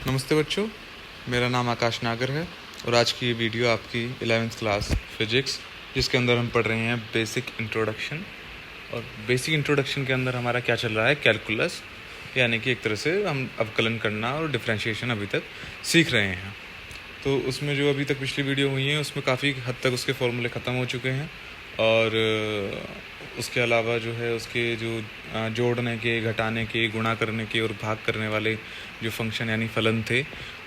नमस्ते बच्चों, मेरा नाम आकाश नागर है और आज की ये वीडियो आपकी 11th क्लास फिजिक्स जिसके अंदर हम पढ़ रहे हैं बेसिक इंट्रोडक्शन। और बेसिक इंट्रोडक्शन के अंदर हमारा क्या चल रहा है, कैलकुलस, यानी कि एक तरह से हम अवकलन करना और डिफरेंशिएशन अभी तक सीख रहे हैं। तो उसमें जो अभी तक पिछली वीडियो हुई है उसमें काफ़ी हद तक उसके फॉर्मूले ख़त्म हो चुके हैं और उसके अलावा जो है उसके जो जोड़ने के, घटाने के, गुणा करने के और भाग करने वाले जो फंक्शन यानी फलन थे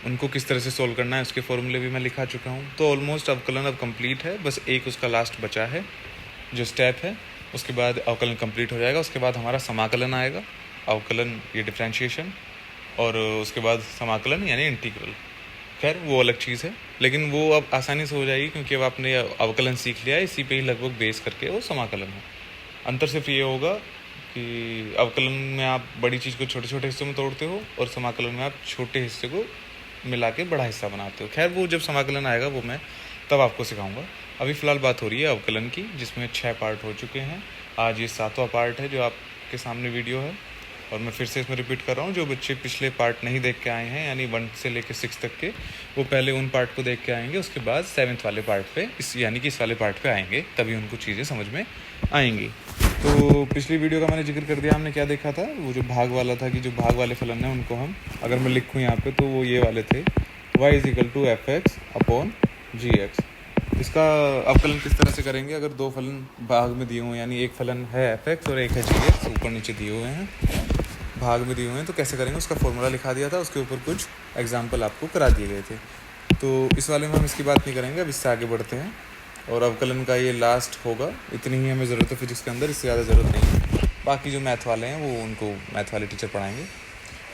उनको किस तरह से सोल्व करना है उसके फॉर्मूले भी मैं लिखा चुका हूँ। तो ऑलमोस्ट अवकलन अब कंप्लीट है, बस एक उसका लास्ट बचा है जो स्टेप है। उसके बाद अवकलन कंप्लीट हो जाएगा। उसके बाद हमारा समाकलन आएगा, अवकलन ये डिफरेंशिएशन, और उसके बाद समाकलन यानी इंटीग्रल। खैर वो अलग चीज़ है, लेकिन वो अब आसानी से हो जाएगी क्योंकि अब आपने अवकलन सीख लिया है, इसी पे ही लगभग बेस करके वो समाकलन है। अंतर सिर्फ ये होगा कि अवकलन में आप बड़ी चीज़ को छोटे छोटे हिस्सों में तोड़ते हो और समाकलन में आप छोटे हिस्से को मिला के बड़ा हिस्सा बनाते हो। खैर वो जब समाकलन आएगा वो मैं तब आपको सिखाऊंगा। अभी फ़िलहाल बात हो रही है अवकलन की, जिसमें 6 पार्ट हो चुके हैं। आज ये 7वां पार्ट है जो आपके सामने वीडियो है। और मैं फिर से इसमें रिपीट कर रहा हूँ, जो बच्चे पिछले पार्ट नहीं देख के आए हैं यानी 1 से लेकर 6 तक के, वो पहले उन पार्ट को देख के आएंगे, उसके बाद 7th वाले पार्ट पे यानी कि इस वाले पार्ट पे आएंगे, तभी उनको चीज़ें समझ में आएंगी। तो पिछली वीडियो का मैंने जिक्र कर दिया, हमने क्या देखा था, वो जो भाग वाला था कि जो भाग वाले फलन है उनको हम, अगर मैं लिखूँ यहाँ पे, तो वो ये वाले थे, y = fx/gx। इसका अवकलन किस तरह से करेंगे, अगर 2 फलन भाग में दिए हुए हैं, यानी एक फलन है fx और एक है gx, ऊपर नीचे दिए हुए हैं, भाग में दिए हुए हैं, तो कैसे करेंगे उसका फॉर्मूला लिखा दिया था, उसके ऊपर कुछ एग्जाम्पल आपको करा दिए गए थे। तो इस वाले में हम इसकी बात नहीं करेंगे, अब इससे आगे बढ़ते हैं और अवकलन का ये लास्ट होगा। इतनी ही हमें ज़रूरत है फिजिक्स के अंदर, इससे ज़्यादा ज़रूरत नहीं है। बाकी जो मैथ वाले हैं वो उनको मैथ वाले टीचर पढ़ाएंगे।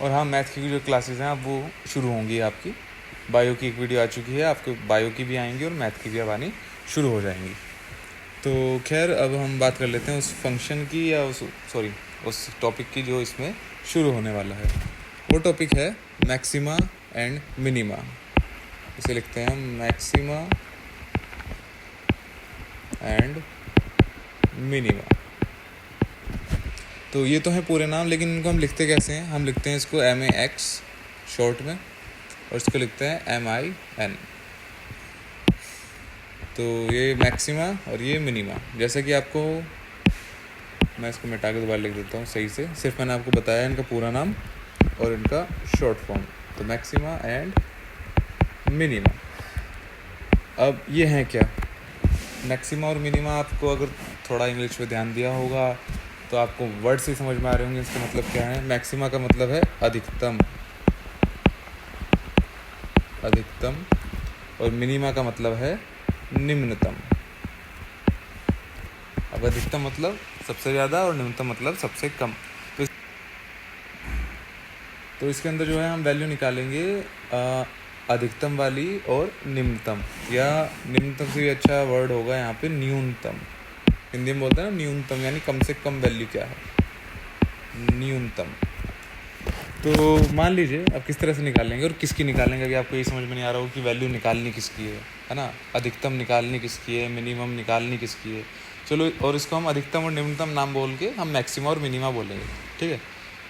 और हाँ, मैथ की जो क्लासेस हैं अब वो शुरू होंगी आपकी। बायो की एक वीडियो आ चुकी है, आपको बायो की भी आएंगी और मैथ की भी अब आनी शुरू हो जाएंगी। तो खैर अब हम बात कर लेते हैं उस फंक्शन की, या उस टॉपिक की जो इसमें शुरू होने वाला है। वो टॉपिक है मैक्सिमा एंड मिनिमा। इसे लिखते हैं हम मैक्सिमा एंड मिनिमा। तो ये तो है पूरे नाम, लेकिन इनको हम लिखते कैसे हैं, हम लिखते हैं इसको MAX शॉर्ट में, और इसको लिखते हैं MIN। तो ये मैक्सिमा और ये मिनिमा, जैसे कि आपको, मैं इसको मिटा के दोबारा लिख देता हूँ सही से, सिर्फ मैंने आपको बताया इनका पूरा नाम और इनका शॉर्ट फॉर्म। तो मैक्सिमा एंड मिनिमा। अब ये हैं क्या, मैक्सिमा और मिनिमा, आपको अगर थोड़ा इंग्लिश में ध्यान दिया होगा तो आपको वर्ड से समझ में आ रहे होंगे इसका मतलब क्या है। मैक्सिमा का मतलब है अधिकतम, और मिनिमा का मतलब है निम्नतम। अब अधिकतम मतलब सबसे ज़्यादा और निम्नतम मतलब सबसे कम। तो इसके अंदर जो है हम वैल्यू निकालेंगे अधिकतम वाली और निम्नतम, या निम्नतम से भी अच्छा वर्ड होगा यहाँ पे न्यूनतम। हिंदी में बोलते हैं ना न्यूनतम, यानी कम से कम वैल्यू क्या है, न्यूनतम। तो मान लीजिए अब किस तरह से निकालेंगे और किसकी निकालेंगे, अभी आपको ये समझ में नहीं आ रहा हो कि वैल्यू निकालनी किसकी है ना, अधिकतम निकालनी किसकी है, मिनिमम निकालनी किसकी है। चलो, और इसको हम अधिकतम और निम्नतम नाम बोल के हम मैक्सिमा और मिनिमा बोलेंगे, ठीक है,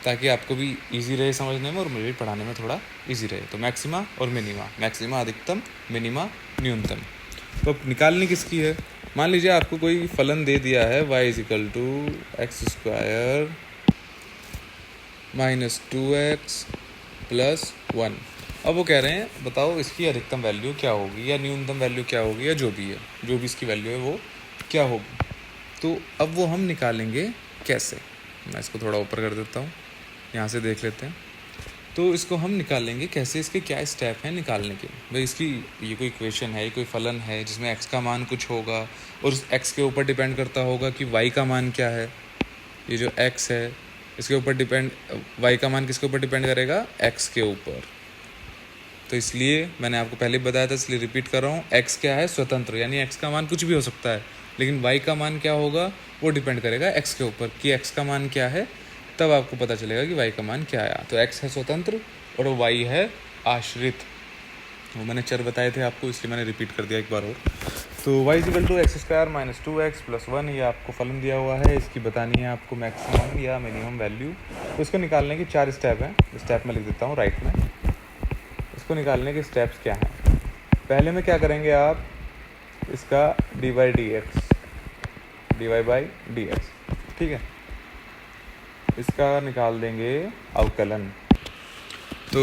ताकि आपको भी इजी रहे समझने में और मुझे भी पढ़ाने में थोड़ा इजी रहे। तो मैक्सिमा और मिनिमा, मैक्सिमा अधिकतम, मिनिमा न्यूनतम। तो अब निकालनी किसकी है, मान लीजिए आपको कोई फलन दे दिया है y = x² - 2x + 1। अब वो कह रहे हैं बताओ इसकी अधिकतम वैल्यू क्या होगी या न्यूनतम वैल्यू क्या होगी, या जो भी है, जो भी इसकी वैल्यू है वो क्या होगी। तो अब वो हम निकालेंगे कैसे, मैं इसको थोड़ा ऊपर कर देता हूँ, यहाँ से देख लेते हैं। तो इसको हम निकालेंगे कैसे, इसके क्या स्टेप हैं निकालने के। भाई इसकी ये कोई इक्वेशन है, ये कोई फलन है जिसमें x का मान कुछ होगा और उस x के ऊपर डिपेंड करता होगा कि y का मान क्या है। ये जो x है इसके ऊपर डिपेंड, y का मान किसके ऊपर डिपेंड करेगा, x के ऊपर। तो इसलिए मैंने आपको पहले बताया था, इसलिए रिपीट कर रहा हूँ, x क्या है, स्वतंत्र, यानी x का मान कुछ भी हो सकता है, लेकिन y का मान क्या होगा वो डिपेंड करेगा x के ऊपर कि x का मान क्या है। तब आपको पता चलेगा कि y का मान क्या आया। तो x है स्वतंत्र और y है आश्रित। वो मैंने चर बताए थे आपको, इसलिए मैंने रिपीट कर दिया एक बार और। तो y = x² - 2x + 1, ये आपको फलन दिया हुआ है, इसकी बतानी है आपको मैक्सिमम या मिनिमम वैल्यू। तो इसको निकालने के 4 स्टेप हैं, स्टेप में लिख देता हूँ राइट में। इसको निकालने के स्टेप्स क्या हैं। पहले में क्या करेंगे आप, इसका dy बाई डी एक्स, ठीक है, इसका निकाल देंगे अवकलन। तो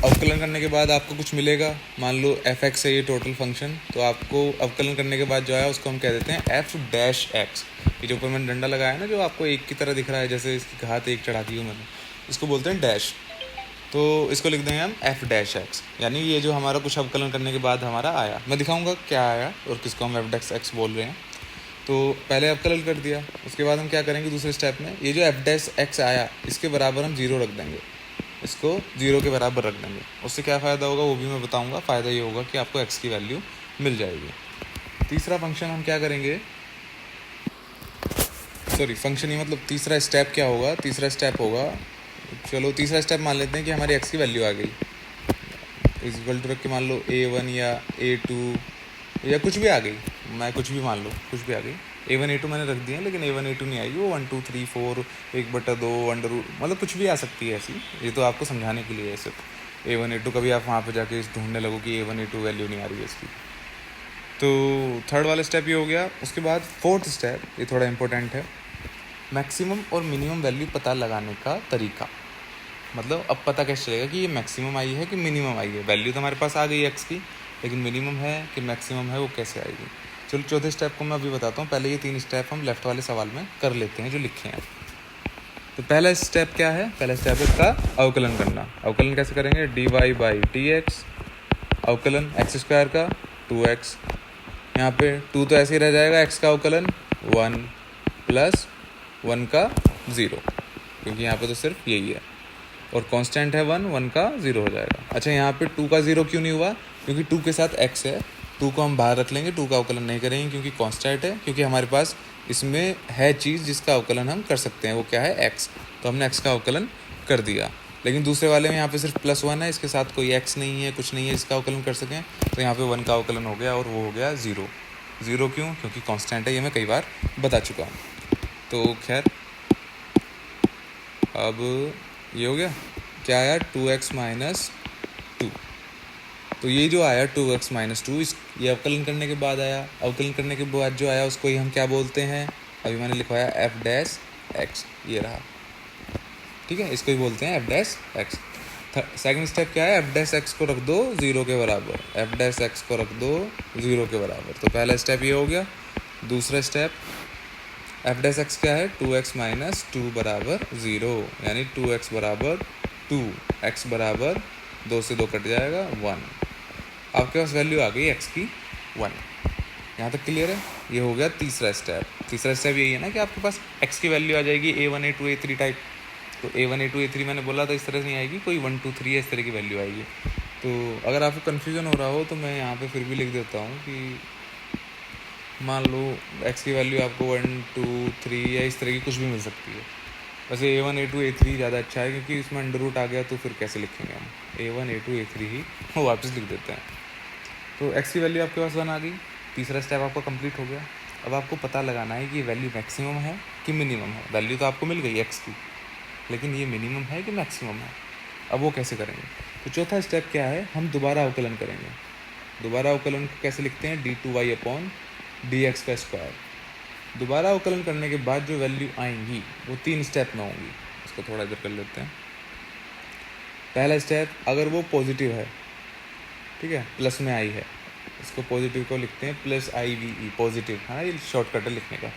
अवकलन करने के बाद आपको कुछ मिलेगा, मान लो एफ एक्स है ये टोटल फंक्शन, तो आपको अवकलन करने के बाद जो है उसको हम कह देते हैं एफ डैश एक्स। ये जो ऊपर मैंने डंडा लगाया है ना, जो आपको एक की तरह दिख रहा है, जैसे इसकी घात एक चढ़ा दी हूँ मैंने, इसको बोलते हैं डैश। तो इसको लिख देंगे हम एफ डैश एक्स, यानी ये जो हमारा कुछ अवकलन करने के बाद हमारा आया, मैं दिखाऊंगा क्या आया और किसको हम एफ डैश एक्स बोल रहे हैं। तो पहले अवकलन कर दिया, उसके बाद हम क्या करेंगे दूसरे स्टेप में, ये जो एफ डैश एक्स आया इसके बराबर हम 0 रख देंगे, इसको 0 के बराबर रख देंगे। उससे क्या फ़ायदा होगा वो भी मैं बताऊंगा। फ़ायदा ये होगा कि आपको x की वैल्यू मिल जाएगी। तीसरा फंक्शन हम क्या करेंगे, सॉरी फंक्शन ही मतलब तीसरा स्टेप क्या होगा, तीसरा स्टेप होगा, चलो तीसरा स्टेप मान लेते हैं कि हमारी x की वैल्यू आ गई, इक्वल टू रख के मान लो a1 या a2 या कुछ भी आ गई, मैं कुछ भी मान लो, कुछ भी आ गई, a1 a2 मैंने रख दिया है, लेकिन a1 a2 नहीं आएगी, वो 1 2 3 4 1/2 अंडर रूट, मतलब कुछ भी आ सकती है ऐसी। ये तो आपको समझाने के लिए है सिर्फ। a1 a2 कभी आप वहाँ पे जाके ढूंढने लगो कि a1 a2 वैल्यू नहीं आ रही है इसकी। तो थर्ड वाला स्टेप ये हो गया। उसके बाद फोर्थ स्टेप, ये थोड़ा इंपॉर्टेंट है, मैक्सिमम और मिनिमम वैल्यू पता लगाने का तरीका। मतलब अब पता कैसे चलेगा कि ये मैक्सिमम आई है कि मिनिमम आई है। वैल्यू तो हमारे पास आ गई एक्स की, लेकिन मिनिमम है कि मैक्सिमम है वो कैसे आएगी। चलो चौथे स्टेप को मैं अभी बताता हूँ, पहले ये 3 स्टेप हम लेफ्ट वाले सवाल में कर लेते हैं जो लिखे हैं। तो पहला स्टेप क्या है, पहला स्टेप है इसका अवकलन करना। अवकलन कैसे करेंगे, dy बाई डी एक्स, अवकलन एक्स स्क्वायर का 2x, यहाँ पे 2 तो ऐसे ही रह जाएगा, x का अवकलन 1 प्लस 1 का 0, क्योंकि यहाँ पे तो सिर्फ यही है, और कांस्टेंट है 1 का 0 हो जाएगा। अच्छा यहाँ पे 2 का 0 क्यों नहीं हुआ, क्योंकि 2 के साथ x है, 2 को हम बाहर रख लेंगे, 2 का अवकलन नहीं करेंगे क्योंकि कांस्टेंट है, क्योंकि हमारे पास इसमें है चीज़ जिसका अवकलन हम कर सकते हैं, वो क्या है x, तो हमने x का अवकलन कर दिया। लेकिन दूसरे वाले में यहाँ पे सिर्फ +1 है, इसके साथ कोई x नहीं है, कुछ नहीं है इसका अवकलन कर सकें, तो यहाँ पे 1 का अवकलन हो गया और वो हो गया 0। 0 क्यों, क्योंकि कांस्टेंट है, ये मैं कई बार बता चुका हूँ। तो खैर अब ये हो गया, क्या आया 2x माइनस 2। तो ये जो आया 2x माइनस 2, ये अवकलन करने के बाद आया। अवकलन करने के बाद जो आया उसको ही हम क्या बोलते हैं, अभी मैंने लिखवाया एफ डैश एक्स, ये रहा, ठीक है, इसको ही बोलते हैं F dash x. Second step क्या है, एफ डैश एक्स को रख दो 0 के बराबर, एफ डैश एक्स को रख दो 0 के बराबर। तो पहला स्टेप ये हो गया। दूसरा स्टेप एफ डैश एक्स क्या है, 2x माइनस 2 बराबर 0, यानी 2x बराबर 2, x बराबर 2 से 2 कट जाएगा 1। आपके पास वैल्यू आ गई x की 1। यहाँ तक क्लियर है। ये हो गया तीसरा स्टेप। तीसरा स्टेप यही है ना कि आपके पास x की वैल्यू आ जाएगी a1 a2 a3 टाइप। तो a1 a2 a3 मैंने बोला था इस तरह से नहीं आएगी, कोई 1 2 3 है इस तरह की वैल्यू आएगी। तो अगर आपको कन्फ्यूज़न हो रहा हो तो मैं यहाँ पे फिर भी लिख देता हूँ कि मान लो x की वैल्यू आपको 1 2 3 या इस तरह की कुछ भी मिल सकती है। वैसे a1 a2 a3 ज़्यादा अच्छा है, क्योंकि इसमें अंडर रूट आ गया तो फिर कैसे लिखेंगे हम, a1 a2 a3 ही वो वापस लिख देते हैं। तो x की वैल्यू आपके पास 1 आ गई। तीसरा स्टेप आपका कंप्लीट हो गया। अब आपको पता लगाना है कि ये वैल्यू मैक्सिमम है कि मिनिमम है। वैल्यू तो आपको मिल गई x की, लेकिन ये मिनिमम है कि मैक्सिमम है, अब वो कैसे करेंगे। तो चौथा स्टेप क्या है, हम दोबारा अवकलन करेंगे। दोबारा अवकलन को कैसे लिखते हैं, d2y अपॉन dx का स्क्वायर। दोबारा अवकलन करने के बाद जो वैल्यू आएंगी वो 3 स्टेप में होंगी। इसको थोड़ा इधर कर लेते हैं। पहला स्टेप, अगर वो पॉजिटिव है, ठीक है, प्लस में आई है, इसको पॉजिटिव को लिखते हैं +IVE, पॉजिटिव, हाँ ये शॉर्टकट है लिखने का।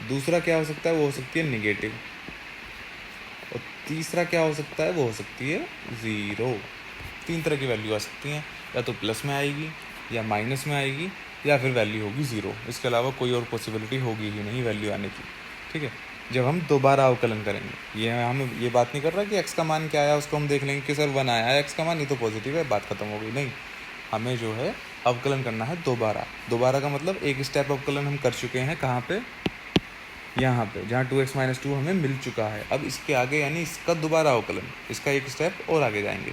दूसरा क्या हो सकता है, वो हो सकती है निगेटिव। और तीसरा क्या हो सकता है, वो हो सकती है 0। 3 तरह की वैल्यू आ सकती हैं, या तो प्लस में आएगी या माइनस में आएगी या फिर वैल्यू होगी 0। इसके अलावा कोई और पॉसिबिलिटी होगी ही नहीं वैल्यू आने की, ठीक है। जब हम दोबारा अवकलन करेंगे, ये हम ये बात नहीं कर रहा कि x का मान क्या आया उसको हम देख लेंगे कि सर 1 आया है x का मान, ये तो पॉजिटिव है, बात खत्म हो गई। नहीं, हमें जो है अवकलन करना है दोबारा। दोबारा का मतलब एक स्टेप अवकलन हम कर चुके हैं, कहाँ पे, यहाँ पे, जहाँ 2x माइनस 2 हमें मिल चुका है। अब इसके आगे यानी इसका दोबारा अवकलन, इसका एक स्टेप और आगे जाएंगे।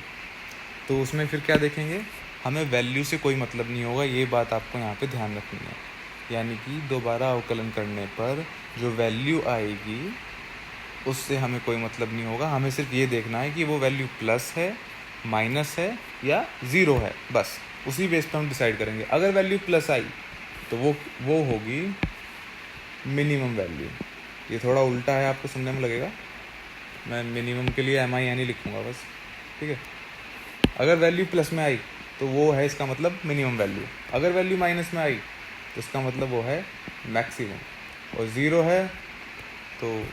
तो उसमें फिर क्या देखेंगे, हमें वैल्यू से कोई मतलब नहीं होगा, ये बात आपको यहाँ पे ध्यान रखनी है। यानी कि दोबारा अवकलन करने पर जो वैल्यू आएगी उससे हमें कोई मतलब नहीं होगा, हमें सिर्फ ये देखना है कि वो वैल्यू प्लस है माइनस है या ज़ीरो है, बस उसी बेस पे हम डिसाइड करेंगे। अगर वैल्यू प्लस आई तो वो होगी मिनिमम वैल्यू। ये थोड़ा उल्टा है, आपको सुनने में लगेगा, मैं मिनिमम के लिए MIN ही लिखूँगा बस, ठीक है। अगर वैल्यू प्लस में आई तो वो है इसका मतलब मिनिमम वैल्यू, अगर वैल्यू माइनस में आई तो इसका मतलब वो है मैक्सिमम, और ज़ीरो है तो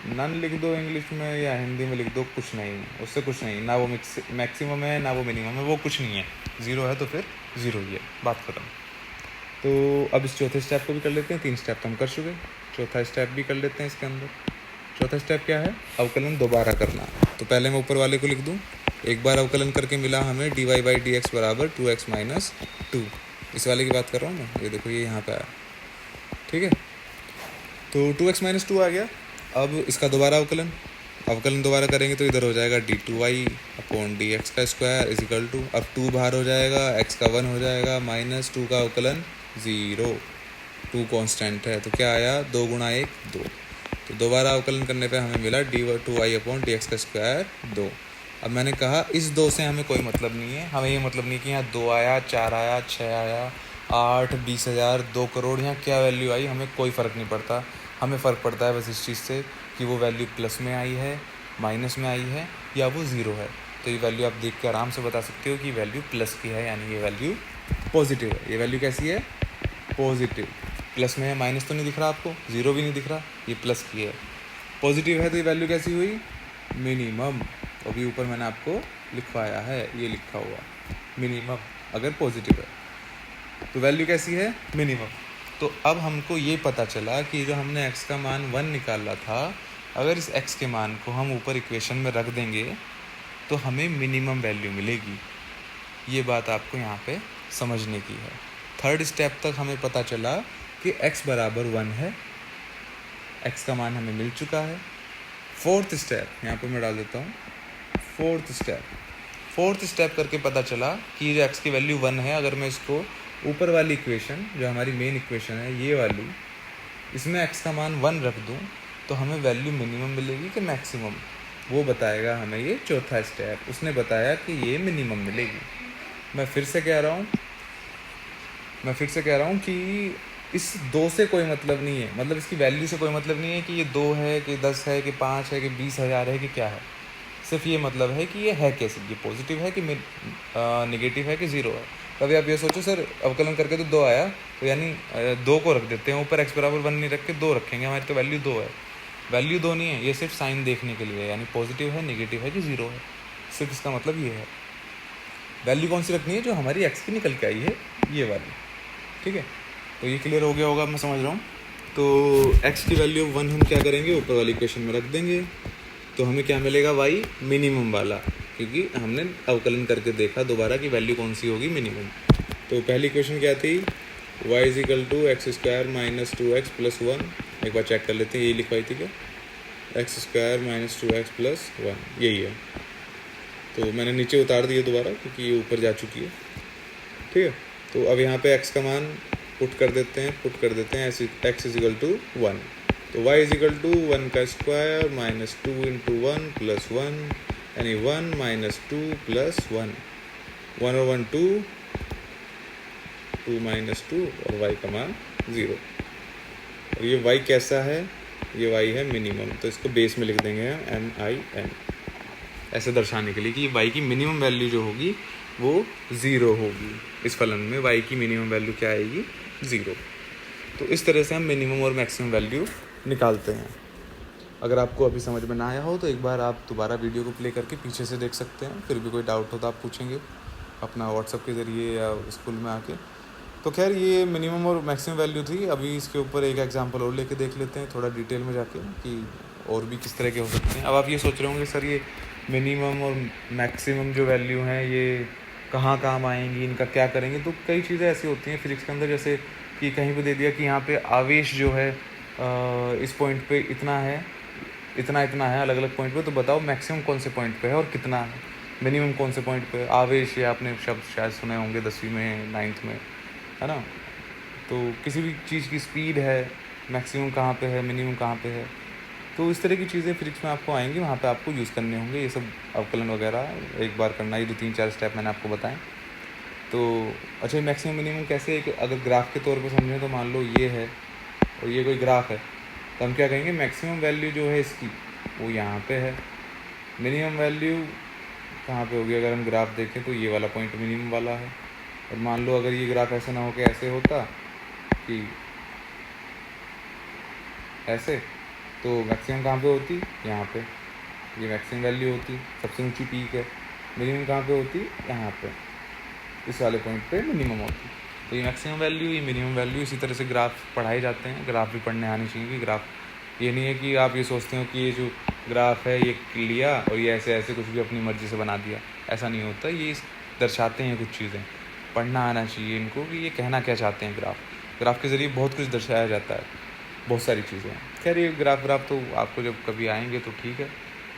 नन लिख दो इंग्लिश में या हिंदी में लिख दो, कुछ नहीं, उससे कुछ नहीं, ना वो मैक्सिमम है ना वो मिनिमम है, वो कुछ नहीं है। ज़ीरो है तो फिर ज़ीरो ही है, बात ख़त्म। तो अब इस चौथे स्टेप को भी कर लेते हैं, 3 स्टेप तो हम कर चुके, चौथा स्टेप भी कर लेते हैं इसके अंदर। चौथा स्टेप क्या है? अवकलन दोबारा करना। तो पहले मैं ऊपर वाले को लिख दूँ, एक बार अवकलन करके मिला हमें dy/dx बराबर 2x माइनस 2, इस वाले की बात कर रहा हूँ मैं, ये देखो ये यहाँ पे आया, ठीक है। तो 2x माइनस 2 आ गया। अब इसका दोबारा अवकलन दोबारा करेंगे तो इधर हो जाएगा d2y/dx का स्क्वायर इज इक्वल टू, अब 2 बाहर हो जाएगा, x का 1 हो जाएगा, माइनस 2 का अवकलन 0, 2 कांस्टेंट है तो क्या आया, 2 गुणा 1 2। तो दोबारा अवकलन करने पे हमें मिला d2y/dx का स्क्वायर 2। अब मैंने कहा इस 2 से हमें कोई मतलब नहीं है, हमें ये मतलब नहीं कि यहाँ 2 आया, 4 आया, 6 आया, 8, 20,000, 2 करोड़, यहाँ क्या वैल्यू आई हमें कोई फ़र्क नहीं पड़ता। हमें फ़र्क पड़ता है बस इस चीज़ से कि वो वैल्यू प्लस में आई है, माइनस में आई है या वो ज़ीरो है। तो ये वैल्यू आप देख के आराम से बता सकते हो कि वैल्यू प्लस की है, यानी ये वैल्यू पॉजिटिव है। ये वैल्यू कैसी है? पॉजिटिव, प्लस में है, माइनस तो नहीं दिख रहा आपको, ज़ीरो भी नहीं दिख रहा, ये प्लस की है, पॉजिटिव है, तो ये वैल्यू कैसी हुई? मिनिमम। अभी ऊपर मैंने आपको लिखवाया है, ये लिखा हुआ मिनिमम, अगर पॉजिटिव है तो वैल्यू कैसी है? मिनिमम। तो अब हमको ये पता चला कि जो हमने x का मान 1 निकाला था, अगर इस x के मान को हम ऊपर इक्वेशन में रख देंगे तो हमें मिनिमम वैल्यू मिलेगी। ये बात आपको यहाँ पे समझने की है। थर्ड स्टेप तक हमें पता चला कि x बराबर 1 है, x का मान हमें मिल चुका है। फोर्थ स्टेप यहाँ पे मैं डाल देता हूँ, फोर्थ स्टेप करके पता चला कि जो x की वैल्यू 1 है, अगर मैं इसको ऊपर वाली इक्वेशन जो हमारी मेन इक्वेशन है ये वाली, इसमें x का मान 1 रख दूँ तो हमें वैल्यू मिनिमम मिलेगी कि मैक्सिमम, वो बताएगा हमें ये चौथा स्टेप। उसने बताया कि ये मिनिमम मिलेगी। मैं फिर से कह रहा हूँ कि इस 2 से कोई मतलब नहीं है, मतलब इसकी वैल्यू से कोई मतलब नहीं है कि ये 2 है कि 10 है कि 5 है कि 20,000 है कि क्या है, सिर्फ ये मतलब है कि ये है कैसे, ये पॉजिटिव है कि नेगेटिव है कि ज़ीरो है। कभी आप ये सोचो सर अवकलन करके तो 2 आया, तो यानी 2 को रख देते हैं ऊपर, x बराबर 1 नहीं रख के 2 रखेंगे, हमारी तो वैल्यू 2 है। वैल्यू 2 नहीं है, ये सिर्फ साइन देखने के लिए, यानी पॉजिटिव है, नेगेटिव है कि ज़ीरो है, सिर्फ इसका मतलब ये है। वैल्यू कौन सी रखनी है? जो हमारी x की निकल के आई है, ये वाली, ठीक है। तो ये क्लियर हो गया होगा, मैं समझ रहा हूँ। तो x की वैल्यू 1 हम क्या करेंगे, ऊपर वाली इक्वेशन में रख देंगे, तो हमें क्या मिलेगा? y मिनिमम वाला, क्योंकि हमने अवकलन करके देखा दोबारा कि वैल्यू कौन सी होगी, मिनिमम। तो पहली इक्वेशन क्या थी? y is equal to X square minus 2x plus 1। एक बार चेक कर लेते हैं, यही लिखवाई थी क्या? X square minus 2x plus 1, यही है। तो मैंने नीचे उतार दिया दोबारा क्योंकि ये ऊपर जा चुकी है, ठीक है। तो अब यहाँ पे x का मान पुट कर देते हैं, एक्स इज इक्वल टू 1। तो y इज इक्वल टू 1 का स्क्वायर माइनस 2 इंटू 1 प्लस 1, यानी 1 माइनस 2 प्लस 1, 1 और 1 2, 2 माइनस 2, और y का मान 0। और ये y कैसा है? ये y है मिनिमम, तो इसको बेस में लिख देंगे हम MIN, ऐसे दर्शाने के लिए कि y की मिनिमम वैल्यू जो होगी वो 0 होगी। इस फलन में y की मिनिमम वैल्यू क्या आएगी? 0। तो इस तरह से हम मिनिमम और मैक्सिमम वैल्यू निकालते हैं। अगर आपको अभी समझ में ना आया हो तो एक बार आप दोबारा वीडियो को प्ले करके पीछे से देख सकते हैं, फिर भी कोई डाउट हो तो आप पूछेंगे अपना व्हाट्सएप के ज़रिए या स्कूल में आके। तो खैर ये मिनिमम और मैक्सिमम वैल्यू थी। अभी इसके ऊपर एक एग्जांपल और लेके देख लेते हैं थोड़ा डिटेल में जाके कि और भी किस तरह के हो सकते हैं। अब आप ये सोच रहे होंगे सर ये मिनिमम और मैक्सिमम जो वैल्यू हैं ये कहाँ काम आएंगी, इनका क्या करेंगे? तो कई चीज़ें ऐसी होती हैं फिजिक्स के अंदर, जैसे कि कहीं पे दे दिया कि यहाँ पे आवेश जो है इस पॉइंट पे इतना है, इतना है अलग अलग पॉइंट पे, तो बताओ मैक्सिमम कौन से पॉइंट पे है और कितना है, मिनिमम कौन से पॉइंट पे? आवेश, या आपने शब्द शायद सुने होंगे 10वीं में 9th में, है ना। तो किसी भी चीज़ की स्पीड है, मैक्सिमम कहाँ पे है, मिनिमम कहाँ पे है। तो तो इस तरह की चीज़ें फिजिक्स में आपको आएंगी, वहाँ पे आपको यूज़ करने होंगे ये सब अवकलन वगैरह एक बार करना, ये जो 3-4 स्टेप मैंने आपको बताएं। तो अच्छा, मैक्सिमम मिनिमम कैसे, एक अगर ग्राफ के तौर पे समझें तो मान लो ये है और ये कोई ग्राफ है, तो हम क्या कहेंगे, मैक्सिमम वैल्यू जो है इसकी वो यहाँ पे है, मिनिमम वैल्यू कहाँ पे होगी, अगर हम ग्राफ देखें तो ये वाला पॉइंट मिनिमम वाला है। और मान लो अगर ये ग्राफ ऐसा ना हो के ऐसे होता कि ऐसे, तो मैक्सिमम कहाँ पे होती, यहाँ पे, ये मैक्सिमम वैल्यू होती, सबसे ऊंची पीक है। मिनिमम कहाँ पे होती, यहाँ पे, इस वाले पॉइंट पे मिनिमम होती। तो ये मैक्सिमम वैल्यू, ये मिनिमम वैल्यू, इसी तरह से ग्राफ पढ़ाए जाते हैं। ग्राफ भी पढ़ने आने चाहिए कि ग्राफ, ये नहीं है कि आप ये सोचते हो कि ये जो ग्राफ है ये लिया और ये ऐसे ऐसे कुछ भी अपनी मर्ज़ी से बना दिया, ऐसा नहीं होता। ये दर्शाते हैं कुछ चीज़ें, पढ़ना आना चाहिए इनको कि ये कहना क्या चाहते हैं। ग्राफ के ज़रिए बहुत कुछ दर्शाया जाता है, बहुत सारी चीज़ें हैं। खैर ये ग्राफ तो आपको जब कभी आएंगे तो ठीक है,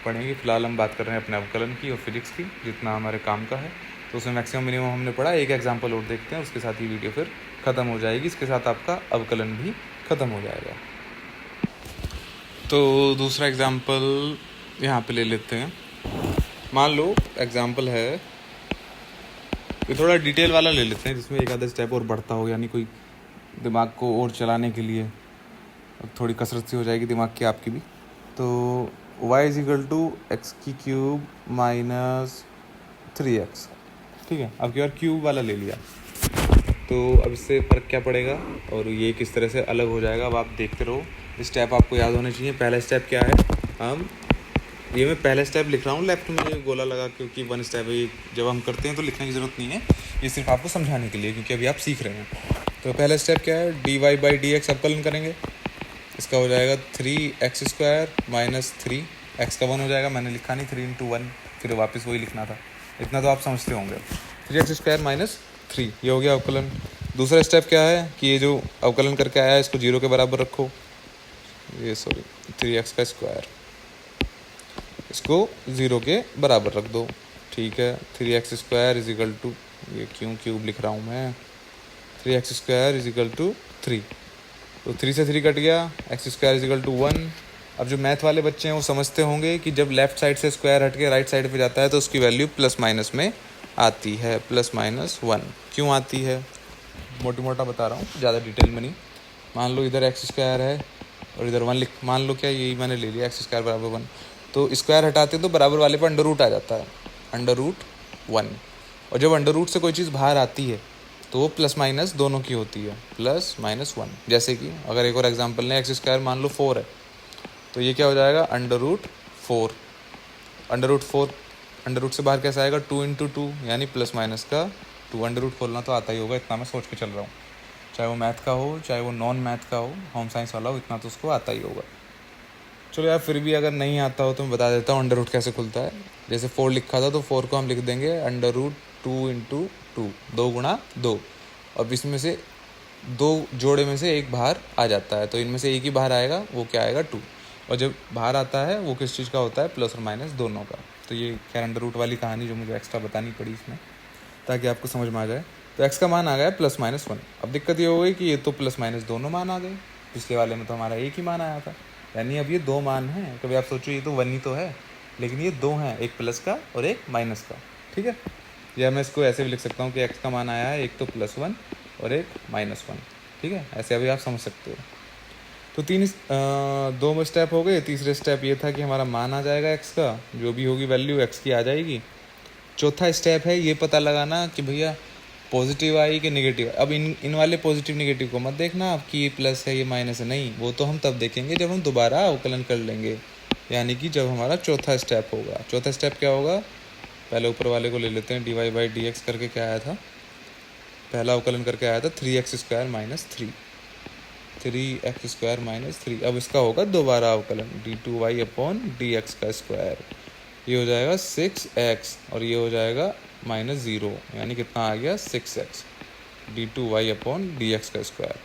पढ़ेंगे। फ़िलहाल हम बात कर रहे हैं अपने अवकलन की और फिजिक्स की, जितना हमारे काम का है। तो उसमें मैक्सिमम मिनिमम हमने पढ़ा। एक एग्जांपल और देखते हैं, उसके साथ ही वीडियो फिर ख़त्म हो जाएगी, इसके साथ आपका अवकलन भी ख़त्म हो जाएगा। तो दूसरा एग्जांपल यहाँ पे ले लेते हैं। मान लो एग्जांपल है, ये थोड़ा डिटेल वाला ले लेते हैं जिसमें एक आधा स्टेप और बढ़ता हो, यानी कोई दिमाग को और चलाने के लिए थोड़ी कसरत सी हो जाएगी दिमाग की, आपकी भी। तो y = x³ - 3x, ठीक है। अब की बार क्यूब वाला ले लिया, तो अब इससे फ़र्क क्या पड़ेगा और ये किस तरह से अलग हो जाएगा, अब आप देखते रहो। स्टेप आपको याद होने चाहिए। पहला स्टेप क्या है, हम ये मैं पहला स्टेप लिख रहा हूँ लेफ्ट में ये गोला लगा, क्योंकि 1 स्टेप है। जब हम करते हैं तो लिखने की ज़रूरत नहीं है, ये सिर्फ आपको समझाने के लिए, क्योंकि अभी आप सीख रहे हैं। तो पहला स्टेप क्या है, dy/dx अवकलन करेंगे। इसका हो जाएगा 3x² - 3, x का 1 हो जाएगा, मैंने लिखा नहीं 3 × 1, फिर वापस वही लिखना था, इतना तो आप समझते होंगे। 3x² - 3, ये हो गया अवकलन। दूसरा स्टेप क्या है कि ये जो अवकलन करके आया है इसको 0 के बराबर रखो, ये 3x², इसको 0 के बराबर रख दो, ठीक है। 3x² = ये क्यों क्यूब लिख रहा हूँ मैं, 3x² = 3, तो 3 से 3 कट गया, x² = 1। अब जो मैथ वाले बच्चे हैं वो समझते होंगे कि जब लेफ़्ट साइड से स्क्वायर हट के राइट साइड पे जाता है तो उसकी वैल्यू प्लस माइनस में आती है, +-1 क्यों आती है, मोटी मोटा बता रहा हूँ, ज़्यादा डिटेल में नहीं। मान लो इधर x² है और इधर 1 मान लो, क्या यही मैंने ले लिया, x² = 1, तो स्क्वायर हटाते तो बराबर वाले पर अंडर रूट आ जाता है, √1। और जब अंडर रूट से कोई चीज़ बाहर आती है तो वो प्लस माइनस दोनों की होती है, +-1। जैसे कि अगर एक और एग्जांपल लें, x² मान लो 4 है, तो ये क्या हो जाएगा, √4। √4 अंडर रूट से बाहर कैसे आएगा, 2 × 2, यानी +- का 2। अंडर रूट खोलना तो आता ही होगा, इतना मैं सोच के चल रहा हूँ, चाहे वो मैथ का हो चाहे वो नॉन मैथ का हो, होम साइंस वाला हो, इतना तो उसको आता ही होगा। चलो यार, फिर भी अगर नहीं आता हो तो मैं बता देता हूँ अंडर रूट कैसे खुलता है। जैसे 4 लिखा था तो 4 को हम लिख देंगे √2 × 2, 2 × 2। अब इसमें से 2 जोड़े में से एक बाहर आ जाता है, तो इनमें से एक ही बाहर आएगा, वो क्या आएगा, 2। और जब बाहर आता है वो किस चीज़ का होता है, प्लस और माइनस दोनों का। तो ये खैर अंडर रूट वाली कहानी जो मुझे एक्स्ट्रा बतानी पड़ी इसमें, ताकि आपको समझ में आ जाए। तो x का मान आ गया +-1। अब दिक्कत ये हो गई कि ये तो प्लस माइनस दोनों मान आ गए, पिछले वाले में तो हमारा एक ही मान आया था, यानी अब ये 2 मान हैं। कभी आप सोचो ये तो 1 ही तो है, लेकिन ये 2 हैं, एक प्लस का और एक माइनस का, ठीक है। या मैं इसको ऐसे भी लिख सकता हूँ कि x का मान आया है, एक तो +1 और एक -1, ठीक है। ऐसे अभी आप समझ सकते हो। तो 2 स्टेप हो गए। तीसरे स्टेप ये था कि हमारा मान आ जाएगा x का, जो भी होगी वैल्यू x की आ जाएगी। चौथा स्टेप है ये पता लगाना कि भैया पॉजिटिव आई कि नेगेटिव। अब इन वाले पॉजिटिव नेगेटिव को मत देखना आपकी ये प्लस है ये माइनस है, नहीं, वो तो हम तब देखेंगे जब हम दोबारा अवकलन कर लेंगे, यानी कि जब हमारा चौथा स्टेप होगा। चौथा स्टेप क्या होगा, पहले ऊपर वाले को ले लेते हैं, dy/dx करके क्या आया था, पहला अवकलन करके आया था 3x² - 3, 3x² - 3। अब इसका होगा दोबारा अवकलन, d2y/dx², ये हो जाएगा 6x और ये हो जाएगा -0, यानी कितना आ गया, 6x, d2y/dx²।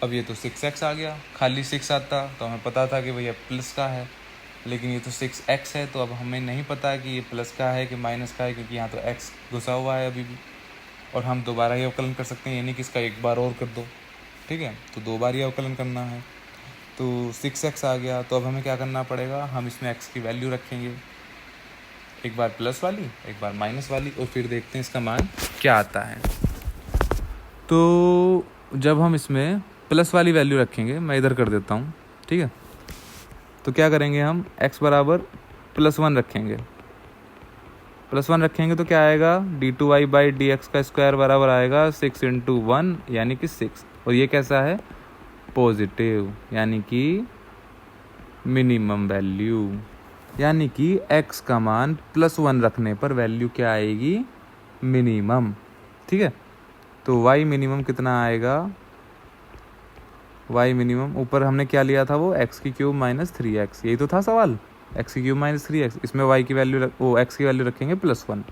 अब ये तो 6x आ गया, खाली 6 आता तो हमें पता था कि भैया प्लस का है, लेकिन ये तो 6x है, तो अब हमें नहीं पता कि ये प्लस का है कि माइनस का है, क्योंकि यहाँ तो x घुसा हुआ है अभी भी। और हम दोबारा ही अवकलन कर सकते हैं, यानी कि इसका एक बार और कर दो, ठीक है। तो 2 बार ही अवकलन करना है। तो 6x आ गया। तो अब हमें क्या करना पड़ेगा, हम इसमें x की वैल्यू रखेंगे, एक बार प्लस वाली एक बार माइनस वाली, और फिर देखते हैं इसका मान क्या आता है। तो जब हम इसमें प्लस वाली वैल्यू रखेंगे, मैं इधर कर देता हूँ, ठीक है। तो क्या करेंगे, हम x बराबर +1 रखेंगे। +1 रखेंगे तो क्या आएगा, d2y/dx का स्क्वायर बराबर आएगा 6 × 1 यानी कि 6। और ये कैसा है, पॉजिटिव, यानी कि मिनिमम वैल्यू, यानी कि x का मान +1 रखने पर वैल्यू क्या आएगी, मिनिमम। ठीक है, तो y मिनिमम कितना आएगा, y मिनिमम ऊपर हमने क्या लिया था, वो x³ - 3x, यही तो था सवाल, x³ - 3x। इसमें y की वैल्यू x की वैल्यू रखेंगे +1,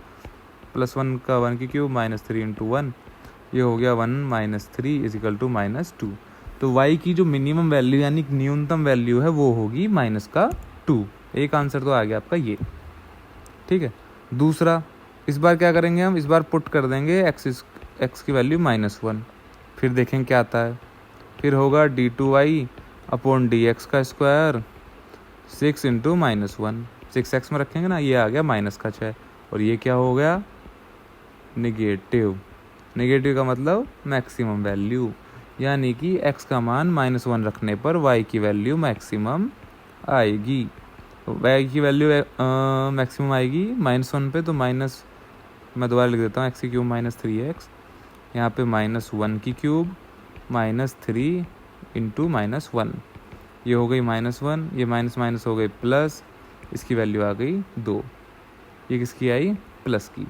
+1 का 1³ - 3 × 1, ये हो गया 1 - 3 = -2। तो y की जो मिनिमम वैल्यू यानी न्यूनतम वैल्यू है वो होगी -2। एक आंसर तो आ गया आपका ये, ठीक है। दूसरा, इस बार क्या करेंगे हम, इस बार पुट कर देंगे x की वैल्यू -1, फिर देखेंगे क्या आता है। फिर होगा d2y/dx का स्क्वायर 6 × -1, 6x में रखेंगे ना, ये आ गया -6, और ये क्या हो गया, निगेटिव। नेगेटिव का मतलब मैक्सिमम वैल्यू, यानी कि x का मान -1 रखने पर y की वैल्यू मैक्सिमम आएगी। y की वैल्यू मैक्सिमम आएगी -1 पे, तो माइनस, मैं दोबारा लिख देता हूँ, x³ - 3x, यहाँ पे -1³ -3 × -1, ये हो गई -1, ये माइनस माइनस हो गई प्लस, इसकी वैल्यू आ गई 2, ये किसकी आई, प्लस की।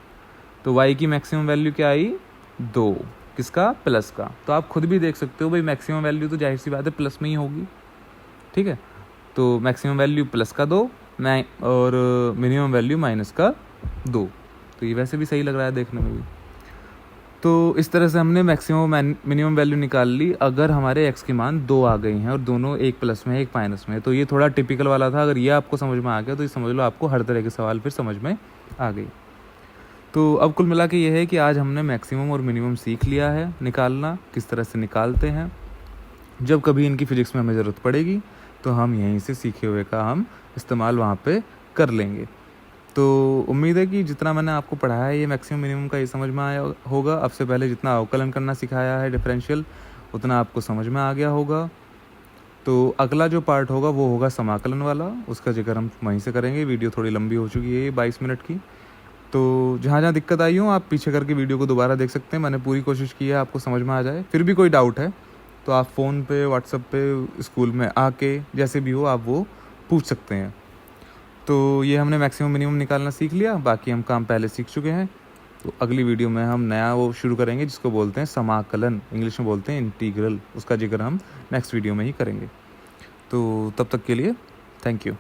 तो y की मैक्सिमम वैल्यू क्या आई, 2, किसका, प्लस का। तो आप खुद भी देख सकते हो भाई, मैक्सिमम वैल्यू तो जाहिर सी बात है प्लस में ही होगी, ठीक है। तो मैक्सिमम वैल्यू प्लस का 2 और मिनिमम वैल्यू -2। तो ये वैसे भी सही लग रहा है देखने में भी। तो इस तरह से हमने मैक्सिमम मिनिमम वैल्यू निकाल ली अगर हमारे x के मान 2 आ गए हैं और दोनों एक प्लस में है एक माइनस में। तो ये थोड़ा टिपिकल वाला था, अगर ये आपको समझ में आ गया तो ये समझ लो आपको हर तरह के सवाल फिर समझ में आ गई। तो अब कुल मिला के ये है कि आज हमने मैक्सिमम और मिनिमम सीख लिया है निकालना, किस तरह से निकालते हैं। जब कभी इनकी फिजिक्स में हमें ज़रूरत पड़ेगी तो हम यहीं से सीखे हुए का हम इस्तेमाल वहाँ पे कर लेंगे। तो उम्मीद है कि जितना मैंने आपको पढ़ाया है ये मैक्सिमम मिनिमम का ये समझ में आया होगा। अब से पहले जितना अवकलन करना सिखाया है डिफरेंशियल, उतना आपको समझ में आ गया होगा। तो अगला जो पार्ट होगा वो होगा समाकलन वाला, उसका जिक्र हम वहीं से करेंगे। वीडियो थोड़ी लंबी हो चुकी है ये 22 मिनट की। तो जहाँ जहाँ दिक्कत आई हो आप पीछे करके वीडियो को दोबारा देख सकते हैं। मैंने पूरी कोशिश की है आपको समझ में आ जाए। फिर भी कोई डाउट है तो आप फ़ोन पे, व्हाट्सएप पे, स्कूल में आके जैसे भी हो आप वो पूछ सकते हैं। तो ये हमने मैक्सिमम मिनिमम निकालना सीख लिया, बाकी हम काम पहले सीख चुके हैं। तो अगली वीडियो में हम नया वो शुरू करेंगे जिसको बोलते हैं समाकलन, इंग्लिश में बोलते हैं इंटीग्रल। उसका जिक्र हम नेक्स्ट वीडियो में ही करेंगे। तो तब तक के लिए थैंक यू।